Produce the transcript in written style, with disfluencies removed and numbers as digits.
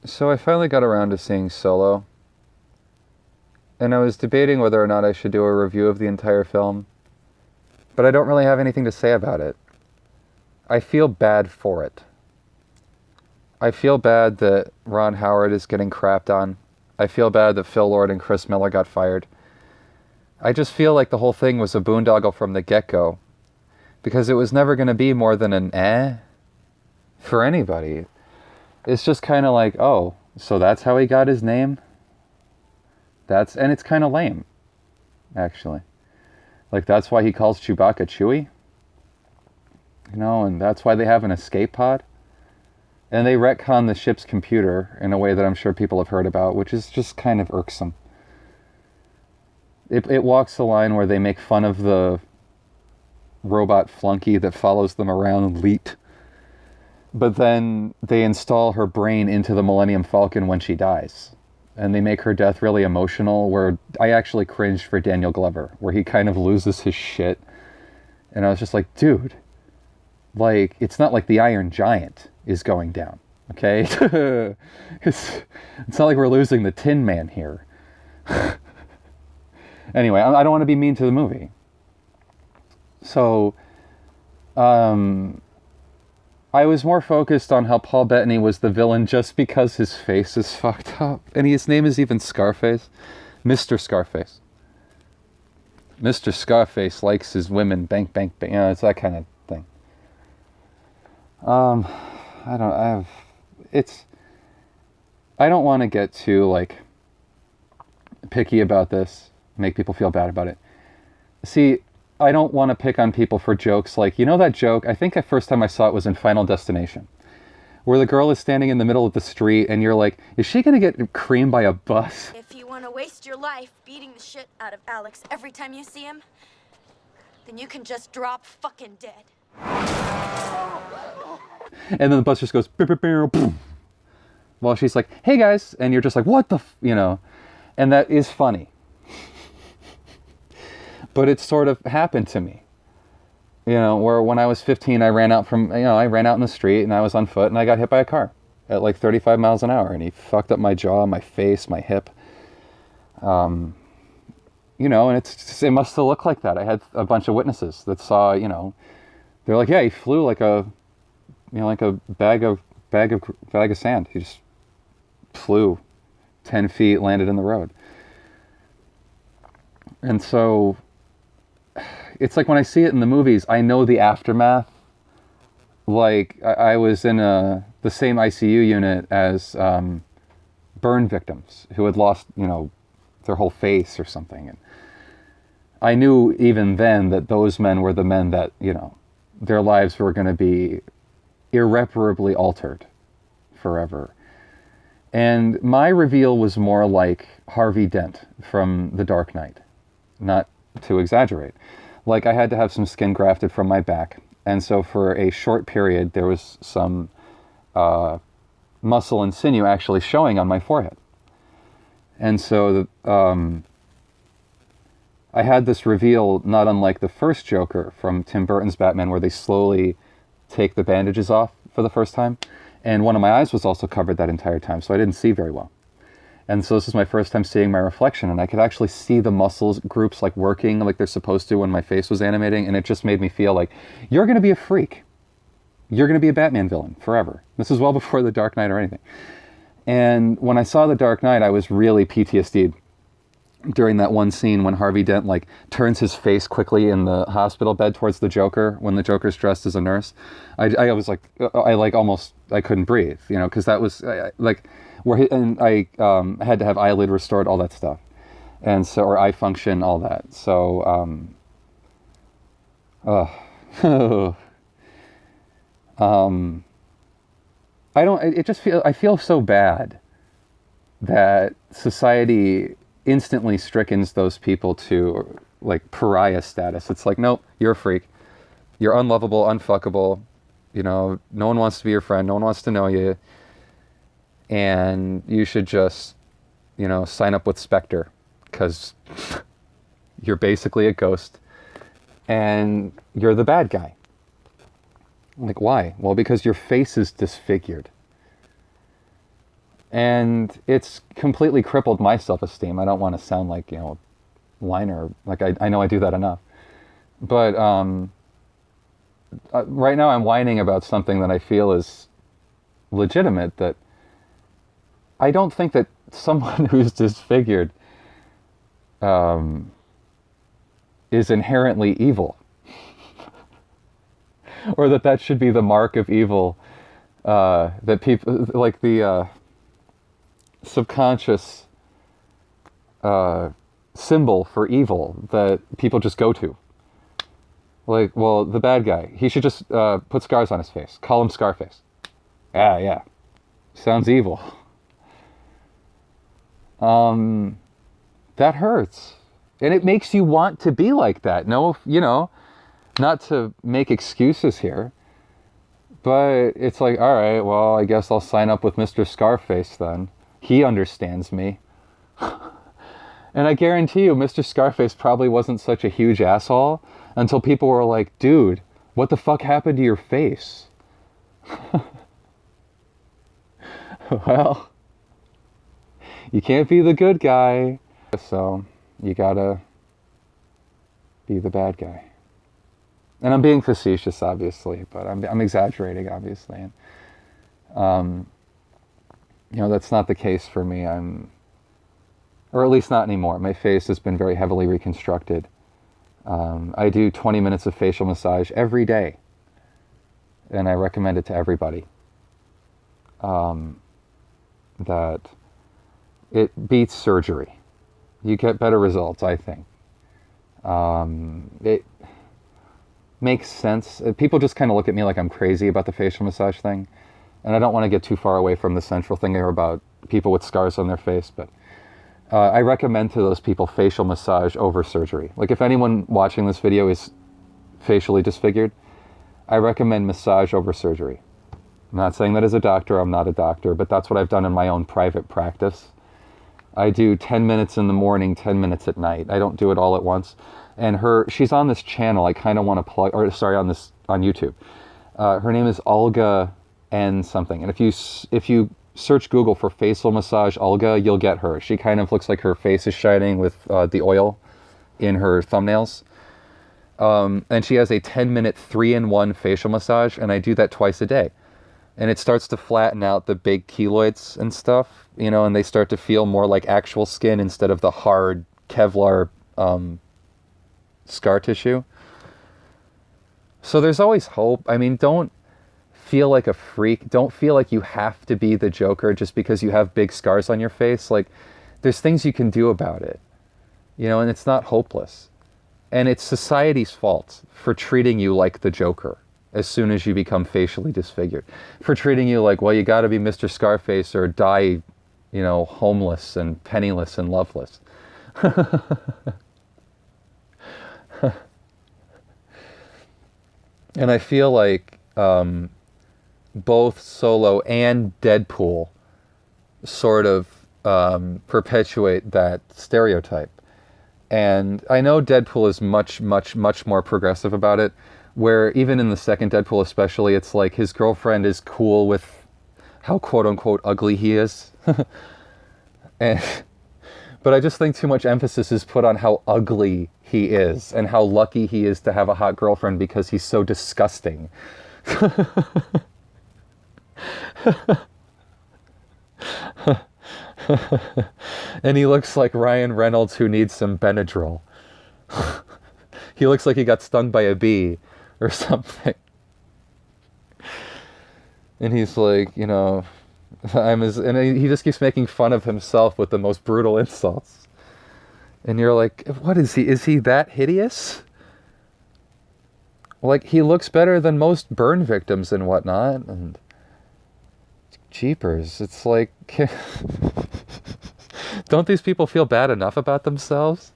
So I finally got around to seeing Solo, and I was debating whether or not I should do a review of the entire film, but I don't really have anything to say about it. I feel bad for it. I feel bad that Ron Howard is getting crapped on. I feel bad that Phil Lord and Chris Miller got fired. I just feel like the whole thing was a boondoggle from the get-go, because it was never going to be more than an for anybody. It's just kind of like, oh, so that's how he got his name? And it's kind of lame, actually. Like, that's why he calls Chewbacca Chewie? And that's why they have an escape pod? And they retcon the ship's computer in a way that I'm sure people have heard about, which is just kind of irksome. It walks the line where they make fun of the robot flunky that follows them around, Leet. But then they install her brain into the Millennium Falcon when she dies. And they make her death really emotional, where I actually cringed for Daniel Glover, where he kind of loses his shit. And I was just like, dude, like, it's not like the Iron Giant is going down, okay? it's not like we're losing the Tin Man here. Anyway, I don't want to be mean to the movie. So, I was more focused on how Paul Bettany was the villain just because his face is fucked up. And his name is even Scarface. Mr. Scarface. Mr. Scarface likes his women bank, bank, bank. It's that kind of thing. I don't want to get too, like, picky about this, make people feel bad about it. See, I don't want to pick on people for jokes like, that joke, I think the first time I saw it was in Final Destination, where the girl is standing in the middle of the street and you're like, is she going to get creamed by a bus? If you want to waste your life beating the shit out of Alex every time you see him, then you can just drop fucking dead. And then the bus just goes, boom, while she's like, hey guys, and you're just like, what the and that is funny. But it sort of happened to me, where when I was 15, I ran out in the street and I was on foot and I got hit by a car at like 35 miles an hour and he fucked up my jaw, my face, my hip. And it must have looked like that. I had a bunch of witnesses that saw, they're like, yeah, he flew like a bag of sand. He just flew 10 feet, landed in the road. And so it's like when I see it in the movies, I know the aftermath. Like, I was in the same ICU unit as burn victims who had lost, their whole face or something. And I knew even then that those men were the men that, their lives were going to be irreparably altered forever. And my reveal was more like Harvey Dent from The Dark Knight. Not to exaggerate. Like, I had to have some skin grafted from my back. And so for a short period, there was some muscle and sinew actually showing on my forehead. And so I had this reveal, not unlike the first Joker from Tim Burton's Batman, where they slowly take the bandages off for the first time. And one of my eyes was also covered that entire time, so I didn't see very well. And so this is my first time seeing my reflection, and I could actually see the muscles groups like working like they're supposed to when my face was animating, and it just made me feel like, you're going to be a freak. You're going to be a Batman villain forever. This is well before The Dark Knight or anything. And when I saw The Dark Knight, I was really PTSD'd during that one scene when Harvey Dent like turns his face quickly in the hospital bed towards the Joker when the Joker's dressed as a nurse. I was like, I couldn't breathe, because that was I had to have eyelid restored, all that stuff, and so, or eye function, all that. So, I feel so bad that society instantly strickens those people to like pariah status. It's like, nope, you're a freak. You're unlovable, unfuckable. No one wants to be your friend. No one wants to know you. And you should just, sign up with SPECTRE, because you're basically a ghost and you're the bad guy. Like, why? Well, because your face is disfigured. And it's completely crippled my self-esteem. I don't want to sound like, you know, a whiner. Like, I know I do that enough. But right now I'm whining about something that I feel is legitimate, that I don't think that someone who's disfigured is inherently evil. Or that should be the mark of evil, that people, like the subconscious symbol for evil that people just go to. Like, well, the bad guy, he should just put scars on his face. Call him Scarface. Yeah. Sounds evil. That hurts. And it makes you want to be like that. No, you know, not to make excuses here, but it's like, all right, well, I guess I'll sign up with Mr. Scarface then. He understands me. And I guarantee you, Mr. Scarface probably wasn't such a huge asshole until people were like, dude, what the fuck happened to your face? Well, you can't be the good guy, so you gotta be the bad guy. And I'm being facetious, obviously, but I'm exaggerating, obviously. And, you know, that's not the case for me. Or at least not anymore. My face has been very heavily reconstructed. I do 20 minutes of facial massage every day, and I recommend it to everybody. That it beats surgery. You get better results, I think. It makes sense. People just kind of look at me like I'm crazy about the facial massage thing, and I don't want to get too far away from the central thing here about people with scars on their face, but I recommend to those people facial massage over surgery. Like, if anyone watching this video is facially disfigured, I recommend massage over surgery. I'm not saying that as a doctor. I'm not a doctor, but that's what I've done in my own private practice. I do 10 minutes in the morning, 10 minutes at night. I don't do it all at once. And she's on this channel. I kind of want to plug, or sorry, on YouTube. Her name is Olga N something. And if you search Google for facial massage Olga, you'll get her. She kind of looks like her face is shining with the oil in her thumbnails. And she has a 10-minute 3-in-1 facial massage, and I do that twice a day. And it starts to flatten out the big keloids and stuff, you know, and they start to feel more like actual skin instead of the hard Kevlar scar tissue. So there's always hope. I mean, don't feel like a freak. Don't feel like you have to be the Joker just because you have big scars on your face. Like, there's things you can do about it, you know, and it's not hopeless. And it's society's fault for treating you like the Joker as soon as you become facially disfigured. For treating you like, well, you got to be Mr. Scarface or die, you know, homeless and penniless and loveless. And I feel like both Solo and Deadpool sort of perpetuate that stereotype. And I know Deadpool is much, much, much more progressive about it, where even in the second Deadpool especially, it's like his girlfriend is cool with how quote-unquote ugly he is. But I just think too much emphasis is put on how ugly he is and how lucky he is to have a hot girlfriend because he's so disgusting. And he looks like Ryan Reynolds who needs some Benadryl. He looks like he got stung by a bee or something. And he's like, you know, and he just keeps making fun of himself with the most brutal insults. And you're like, what is he? Is he that hideous? Like, he looks better than most burn victims and whatnot. And jeepers, it's like, don't these people feel bad enough about themselves?